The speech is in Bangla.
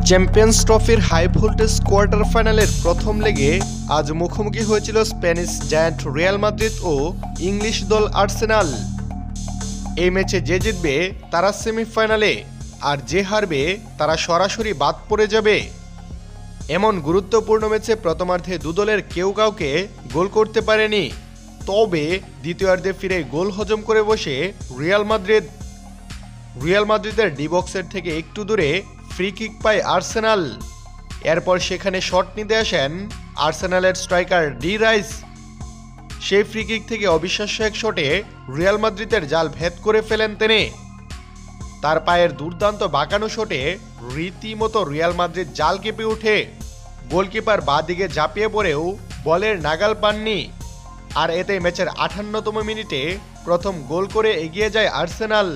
চ্যাম্পিয়ন্স ট্রফির হাই ভোল্টেজ কোয়ার্টার ফাইনালের প্রথম লেগে আজ মুখোমুখি হয়েছিল স্প্যানিশ জায়ান্ট রিয়াল মাদ্রিদ ও ইংলিশ দল আর্সেনাল। এই ম্যাচে যে জিতবে তারা সেমিফাইনালে, আর যে হারবে তারা সরাসরি বাদ পড়ে যাবে। এমন গুরুত্বপূর্ণ ম্যাচে প্রথমার্ধে দুদলের কেউ কাউকে গোল করতে পারেনি, তবে দ্বিতীয়ার্ধে ফিরে গোল হজম করে বসে রিয়াল মাদ্রিদের ডি বক্সের থেকে একটু দূরে ফ্রি কিক পায় আর্সেনাল। এরপর সেখানে শট নিতে আসেন আর্সেনালের স্ট্রাইকার ডি রাইস। সেই ফ্রি কিক থেকে অবিশ্বাস্য এক শটে রিয়াল মাদ্রিদের জাল ভেদ করে ফেলেন তিনি। তার পায়ের দুর্দান্ত বাঁকানো শটে রীতিমতো রিয়াল মাদ্রিদ জাল কেঁপে ওঠে। গোলকিপার বাঁ দিকে ঝাঁপিয়ে পড়েও বলের নাগাল পাননি, আর এতে ম্যাচের 58তম মিনিটে প্রথম গোল করে এগিয়ে যায় আর্সেনাল।